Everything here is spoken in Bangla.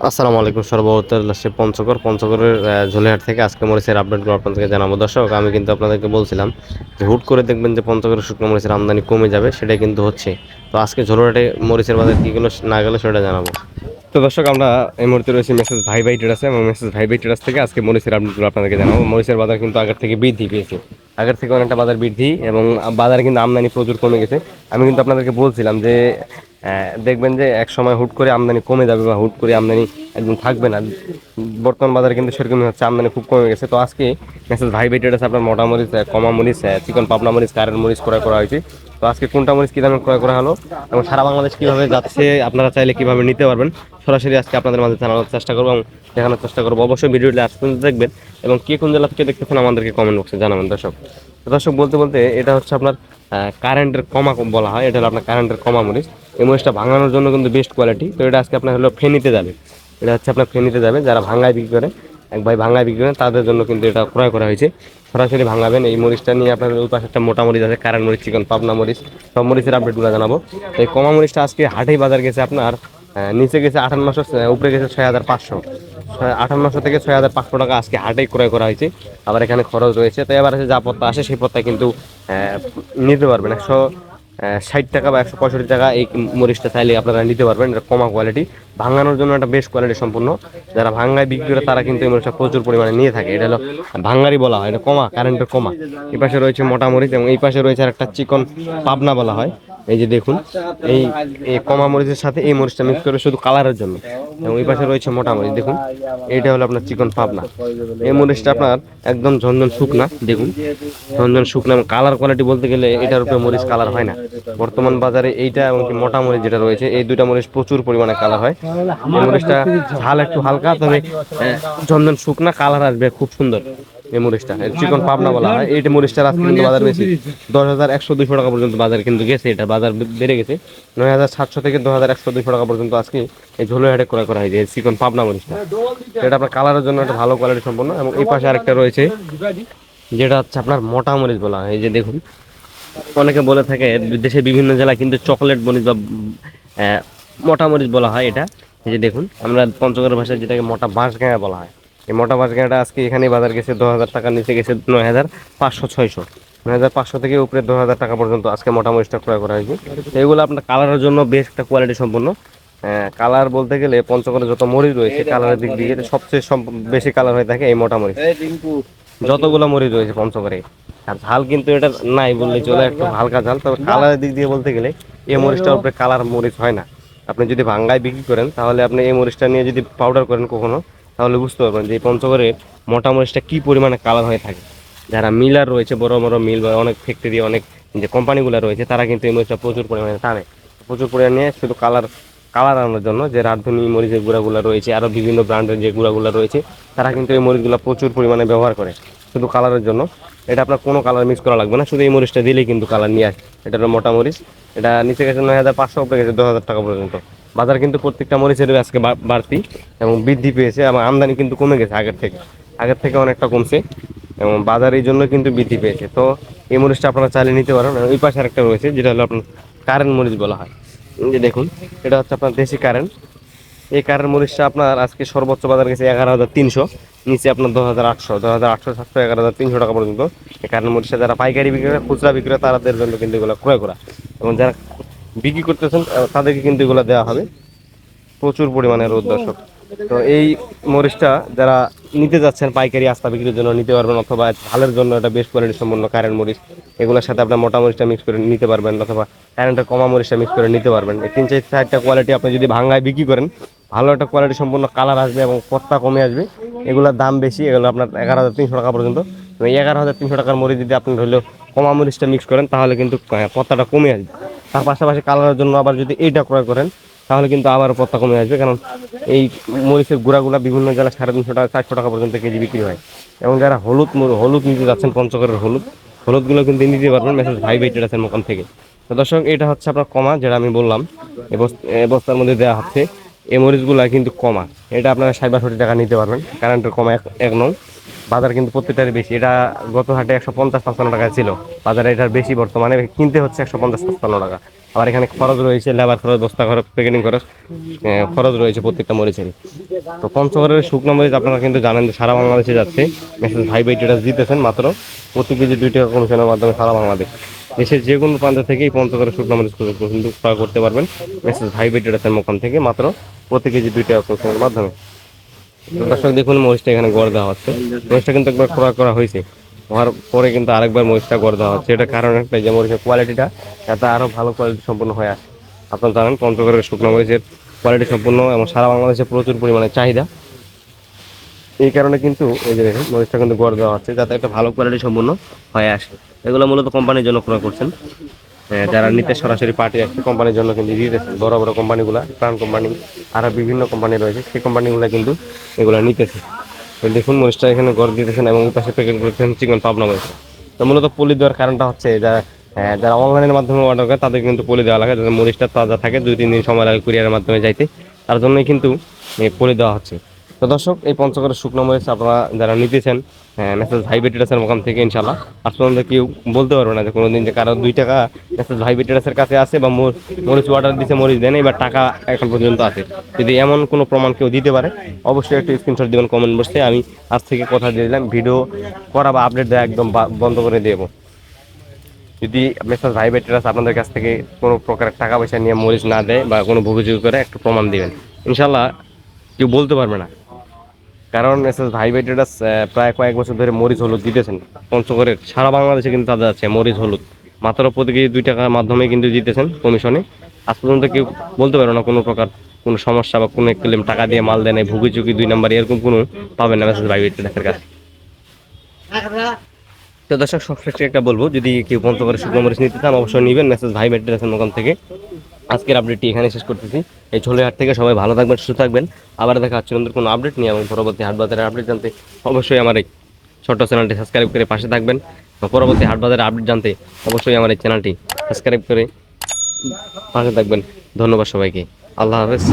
আসসালামু আলাইকুম। সর্বপ্রথম সে পঞ্চগড়ের ঝোলেহাট থেকে আজকে মরিচের আপডেটগুলো আপনাদেরকে জানাবো। দর্শক, আমি কিন্তু আপনাদেরকে বলছিলাম যে হুট করে দেখবেন যে পঞ্চগড়ের শুকনো মরিচের আমদানি কমে যাবে, সেটাই কিন্তু হচ্ছে। তো আজকে ঝোলহাটে মরিচের বাজার কী গেলো না গেলো সেটা জানাবো। তো দর্শক, আমরা এই মুহূর্তে রয়েছি মেসেজ ভাই ভাই ট্রেডার্সে, এবং মেসেজ ভাই ভাই ট্রেডার্স থেকে আজকে মরিচের আপডেটগুলো আপনাদেরকে জানাবো। মরিচের বাজার কিন্তু আগের থেকে বৃদ্ধি পেয়েছে, আগের থেকে অনেকটা বাজার বৃদ্ধি, এবং বাজারে কিন্তু আমদানি প্রচুর কমে গেছে। আমি কিন্তু আপনাদেরকে বলছিলাম যে দেখবেন যে এক সময় হুট করে আমদানি কমে যাবে বা হুট করে আমদানি একদম থাকবে না। বর্তমান বাজারে কিন্তু সেরকমই হচ্ছে, আমদানি খুব কমে গেছে। তো আজকে মেসেজ ভাই ভাই ট্রেডার্সে আপনার মোটা মরিচ, কমা মরিচ, চিকন পাবনা মরিচ, কারেন্ট মরিচ ক্রয় করা হয়েছে। তো আজকে কোনটা মরিচ কী দামে ক্রয় করা হলো এবং সারা বাংলাদেশ কীভাবে যাচ্ছে, আপনারা চাইলে কীভাবে নিতে পারবেন, সরাসরি আজকে আপনাদের মাঝে জানানোর চেষ্টা করবো এবং দেখানোর চেষ্টা করবো। অবশ্যই ভিডিওটি আজ পর্যন্ত দেখবেন এবং কে কোন জেলা থেকে দেখতেছেন আমাদেরকে কমেন্ট বক্সে জানাবেন। দর্শক দর্শক বলতে বলতে এটা হচ্ছে আপনার কারেন্টের কমা বলা হয়, এটা হলো আপনার কারেন্টের কমা মরিচ। এই মরিচটা ভাঙানোর জন্য কিন্তু বেস্ট কোয়ালিটি। তো এটা আজকে আপনার হলো ফেনীতে যাবে, এটা হচ্ছে আপনার ফেনীতে যাবে। যারা ভাঙায় বিক্রি করে, এক ভাই ভাঙায় বিক্রি করেন, তাদের জন্য কিন্তু এটা ক্রয় করা হয়েছে। সরাসরি ভাঙাবেন। এই মরিচটা নিয়ে আপনাদের ওই পাশে একটা মোটা মরিচ আছে, কারেন্ট মরিচ, চিকন পাবনা মরিচ, সব মরিচের আপডেটগুলো জানাবো। এই কমা মরিচটা আজকে হাটেই বাজার গেছে আপনার নিচে গেছে 5800, উপরে গেছে 6500, 5800 থেকে 6500 টাকা আজকে হাটেই ক্রয় করা হয়েছে। আবার এখানে খরচ রয়েছে। তো এবার যা পত্তা আসে সেই পত্তা কিন্তু নিতে পারবেন। 160 টাকা বা 165 টাকা এই মরিচটা চাইলে আপনারা নিতে পারবেন। এটা কমা কোয়ালিটি, ভাঙানোর জন্য একটা বেস্ট কোয়ালিটি সম্পূর্ণ। যারা ভাঙ্গায় বিক্রি করে তারা কিন্তু এই মরিচটা প্রচুর পরিমাণে নিয়ে থাকে। এটা হলো ভাঙ্গারি বলা হয়, এটা কমা, কারেন্টের কমা। এই পাশে রয়েছে মোটা মরিচ এবং এই পাশে রয়েছে একটা চিকন পাবনা বলা হয়। এই যে দেখুন, এই কমা মরিচের সাথে এই মরিচটা মিক্স করে শুধু কালারের জন্য, এবং এই পাশে রয়েছে মোটা মরিচ। দেখুন, এইটা হলো আপনার চিকন পাবনা। এই মরিচটা আপনার একদম ঝনঝন শুকনা, দেখুন ঝনঝন শুকনা, এবং কালার কোয়ালিটি বলতে গেলে এটার উপরে মরিচ কালার হয় না। বর্তমান বাজারে এইটা এবং মোটা মরিচ যেটা রয়েছে, এই দুইটা মরিচ প্রচুর পরিমাণে কালার হয়। এই মরিচটা ঝাল একটু হালকা, তবে ঝনঝন শুকনা, কালার আসবে খুব সুন্দর। এই মরিচটা চিকন পাবনা বলা হয়। এই মরিচটার আজকে কিন্তু বাজার বেশি, 10,100-200 টাকা পর্যন্ত বাজার কিন্তু গেছে। এটা বাজার বেড়ে গেছে 9,700 থেকে 10,100-200 টাকা পর্যন্ত আজকে এই ঝোলহাটে ক্রয় করা হয়েছে চিকন পাবনা মরিচটা। এটা আপনার কালারের জন্য একটা ভালো কোয়ালিটি সম্পন্ন। এবং এই পাশে আরেকটা রয়েছে যেটা হচ্ছে আপনার মোটা মরিচ বলা হয়। এই যে দেখুন, অনেকে বলে থাকে দেশের বিভিন্ন জেলায় কিন্তু চকলেট মরিচ বা মোটা মরিচ বলা হয় এটা। এই যে দেখুন, আমরা পঞ্চগড়ের ভাষায় যেটাকে মোটা বাঁশগাঁয়া বলা হয়। এই মোটা বাঁশগাঁয়াটা আজকে এখানে বাজার গেছে 10,000 টাকা, নিচে গেছে 9,500-600, 9,500 থেকে উপরে 10,000 টাকা পর্যন্ত আজকে মোটা মরিচটা ক্রয় করা হয়েছে। তো এগুলো আপনার কালারের জন্য বেশ একটা কোয়ালিটি সম্পন্ন। কালার বলতে গেলে পঞ্চগড়ে যত মরিচ রয়েছে কালারের দিক দিয়ে সবচেয়ে বেশি কালার হয়ে থাকে এই মোটা মরিচ, যতগুলো মরিচ রয়েছে পঞ্চগড়ে। আর ঝাল কিন্তু এটা নাই বললে চলে, একটু হালকা ঝাল। তবে কালারের দিক দিয়ে বলতে গেলে এই মরিচটার উপরে কালার মরিচ হয় না। আপনি যদি ভাঙ্গায় বিক্রি করেন তাহলে আপনি এই মরিচটা নিয়ে যদি পাউডার করেন কখনো, তাহলে বুঝতে পারবেন যে এই পঞ্চগড়ের মোটা মরিচটা কী পরিমাণে কালার হয়ে থাকে। যারা মিলার রয়েছে, বড় বড় মিল বা অনেক ফ্যাক্টরি, অনেক যে কোম্পানিগুলো রয়েছে, তারা কিন্তু এই মরিচটা প্রচুর পরিমাণে টানে, প্রচুর পরিমাণে নিয়ে শুধু কালার আনার জন্য। যে রাঁধুনি মরিচের গুঁড়াগুলো রয়েছে, আরও বিভিন্ন ব্র্যান্ডের যে গুঁড়াগুলো রয়েছে, তারা কিন্তু এই মরিচগুলো প্রচুর পরিমাণে ব্যবহার করে শুধু কালারের জন্য। এটা আপনার কোনো কালার মিক্স করা লাগবে না, শুধু এই মরিচটা দিলেই কিন্তু কালার নিয়ে আসে। এটা হলো মোটা মরিচ। এটা নিচে গেছে 9,500, উপরে গেছে 10,000 টাকা পর্যন্ত। বাজার কিন্তু প্রত্যেকটা মরিচের আজকে বাড়তি এবং বৃদ্ধি পেয়েছে, এবং আমদানি কিন্তু কমে গেছে আগের থেকে অনেকটা কমছে, এবং বাজার এই জন্য কিন্তু বৃদ্ধি পেয়েছে। তো এই মরিচটা আপনারা চাইলে নিতে পারেন। ওই পাশে আরেকটা রয়েছে যেটা হলো আপনার কারেন্ট মরিচ বলা হয়। এই যে দেখুন, এটা হচ্ছে আপনার দেশি কারেন্ট। এই কারেন্ট মরিচটা আপনার আজকে সর্বোচ্চ বাজার গেছে 11,300, নিচে আপনার 10,800, 700, 11,300 টাকা পর্যন্ত। এই কারেন্ট মরিচটা যারা পাইকারি বিক্রি করে, খুচরা বিক্রি করে, তাদের জন্য কিন্তু এগুলো ক্রয় করা, এবং যারা বিক্রি করতেছেন তাদেরকে কিন্তু এগুলো দেওয়া হবে প্রচুর পরিমাণে রোদ। দর্শক, তো এই মরিচটা যারা নিতে যাচ্ছেন পাইকারি আস্তা বিক্রির জন্য নিতে পারবেন, অথবা ঝালের জন্য এটা বেশ কোয়ালিটি সম্পন্ন কারেন্ট মরিচ। এগুলোর সাথে আপনার মোটা মরিচটা মিক্স করে নিতে পারবেন, অথবা কারেন্টের কমা মরিচটা মিক্স করে নিতে পারবেন। এই 3-4টা কোয়ালিটি আপনি যদি ভাঙ্গায় বিক্রি করেন, ভালো একটা কোয়ালিটি সম্পন্ন কালার আসবে এবং পত্তা কমে আসবে। এগুলোর দাম বেশি, এগুলো আপনার 11,300 টাকা পর্যন্ত। এই 11,300 টাকার মরিচ যদি আপনি ধরলেও কমা মরিচটা মিক্স করেন, তাহলে কিন্তু পত্তাটা কমে আসবে। তার পাশাপাশি কালারের জন্য আবার যদি এইটা ক্রয় করেন, তাহলে কিন্তু আবার পত্তা কমে আসবে। কারণ এই মরিচের গুঁড়াগুলা বিভিন্ন জায়গায় 350 টাকা 400 টাকা পর্যন্ত কেজি বিক্রি হয়। এবং যারা হলুদ নিতে যাচ্ছেন, পঞ্চগড়ের হলুদগুলো কিন্তু নিতে পারবেন মেসেজ ভাই ভাই ট্রেডার্সের মোকাম থেকে। তো দর্শক, এটা হচ্ছে আপনার কমা, যেটা আমি বললাম এই বস্তার মধ্যে দেওয়া হচ্ছে। এই মরিচগুলো কিন্তু কমা, এটা আপনারা 60-62 টাকা নিতে পারবেন। কারেন্টের কমা এক নং। বাজার কিন্তু প্রত্যেকটারই বেশি। এটা গত হাটে 150-55 টাকা ছিল, বাজারে এটার বেশি, বর্তমানে কিনতে হচ্ছে 150-55 টাকা। আবার এখানে খরচ রয়েছে, লেবার খরচ, বস্তা খরচ, প্যাকেটিং খরচ, খরচ রয়েছে প্রত্যেকটা মরিচেরই। তো পঞ্চগড়ের শুকনো মরিচ আপনারা কিন্তু জানেন যে সারা বাংলাদেশে যাচ্ছে। মেসেজ ভাই ভাই ট্রেডার্স দিতেছেন মাত্র প্রতি কেজি 2 টাকা কমিশনের মাধ্যমে সারা বাংলাদেশ। দেশের যে কোনো প্রান্ত থেকেই পঞ্চগড়ের শুকনো মরিচ কিন্তু ক্রয় করতে পারবেন মেসেজ ভাই ভাই ট্রেডার্সের মোকাম থেকে মাত্র প্রতি কেজি 2 টাকা কমিশনের মাধ্যমে। দর্শক দেখুন মরিচটা এখানে গড় দেওয়া হচ্ছে। মরিচটা কিন্তু একবার ক্রয় করা হয়েছে, হওয়ার পরে কিন্তু আরেকবার মরিচটা গড় দেওয়া হচ্ছে। এটার কারণ একটাই যে মরিচের কোয়ালিটিটা যাতে আরো ভালো কোয়ালিটি সম্পূর্ণ হয়ে আসে। আপনারা জানেন পঞ্চগড়ের শুকনো মরিচের কোয়ালিটি সম্পূর্ণ এবং সারা বাংলাদেশে প্রচুর পরিমাণে চাহিদা। এই কারণে কিন্তু এই যে দেখুন মরিচটা কিন্তু গড় দেওয়া হচ্ছে যাতে একটা ভালো কোয়ালিটি সম্পূর্ণ হয়ে আসে। এগুলো মূলত কোম্পানির জন্য ক্রয় করছেন। যারা নিতে সরাসরি পার্টি আসছে কোম্পানির জন্য কিন্তু দিতেছেন, বড় বড় কোম্পানিগুলা, প্রাণ কোম্পানি, আরো বিভিন্ন কোম্পানি রয়েছে, সেই কোম্পানিগুলো কিন্তু এগুলো নিতেছে। তো দেখুন মরিচটা এখানে গড় দিতেছেন এবং পাশে প্যাকেট করতেছেন চিকন পাবনা মরিচ। তো মূলত পলি দেওয়ার কারণটা হচ্ছে যারা অনলাইনের মাধ্যমে অর্ডার করে তাদের কিন্তু পলি দেওয়া লাগে যাতে মরিচটা তাজা থাকে, 2-3 দিন সময় লাগে কুরিয়ারের মাধ্যমে যাইতে, তার জন্যই কিন্তু পলি দেওয়া হচ্ছে। তো দর্শক এই পঞ্চগড়ের শুকনো মরিচ আপনারা যারা নিতেছেন মেসেজ ভাই ট্রেডার্সের মোকাম থেকে ইনশাল্লাহ আপনাদের কেউ বলতে পারবে না যে কোনোদিন যে কারো 2 টাকা মেসেজ ভাই ট্রেডার্সের কাছে আছে বা মরিচ অর্ডার দিতে মরিচ দেন এবার টাকা এখন পর্যন্ত আছে। যদি এমন কোনো প্রমাণ কেউ দিতে পারে অবশ্যই একটু স্ক্রিনশট দিবেন কমেন্ট বক্সে। আমি আজ থেকে কথা দিয়ে দিলাম, ভিডিও করা বা আপডেট দেওয়া একদম বন্ধ করে দেবো। যদি মেসেজ ভাই ট্রেডার্স আপনাদের কাছ থেকে কোনো প্রকার টাকা পয়সা নিয়ে মরিচ না দেয় বা কোনো ভুগিচুগি করে একটু প্রমাণ দিবেন, ইনশাল্লাহ কেউ বলতে পারবে না। কারণ এসএস ভাই ভাই ট্রেডার্স প্রায় কয়েক বছর ধরে মরিচ হলুদ দিতেছেন পঞ্চগড়ের সারা বাংলাদেশে কিন্তু তাদের আছে মরিচ হলুদ মাত্র প্রতি কেজি 2 টাকার মাধ্যমে কিন্তু দিতেছেন কমিশনে। আজ পর্যন্ত কেউ বলতে পারো না কোনো প্রকার কোনো সমস্যা বা কোনো ক্লেম টাকা দিয়ে মাল দেয় নাই, ভুগি চুকি 2 নাম্বার এরকম কোনো পাবেন না মেসেজ ভাই ভাই ট্রেডার্সের কাছে। তো দর্শক সবশেষে একটা বলবো, যদি কেউ পঞ্চগড়ের শুকনো মরিচ নিতে চান অবশ্যই নেবেন মেসেজ ভাই ভাই ট্রেডার্সের দোকান থেকে। আজকের আপডেটটি এখানে শেষ করতেছি। এই ঝোলেহাট থেকে সবাই ভালো থাকবেন, সুস্থ থাকবেন। আবার দেখা হচ্ছে নতুন কোনো আপডেট নিয়ে এবং পরবর্তী হাট বাজারের আপডেট জানতে অবশ্যই আমার এই ছোট্ট চ্যানেলটি সাবস্ক্রাইব করে পাশে থাকবেন। পরবর্তী হাট বাজারের আপডেট জানতে অবশ্যই আমার এই চ্যানেলটি সাবস্ক্রাইব করে পাশে থাকবেন। ধন্যবাদ সবাইকে। আল্লাহ হাফেজ।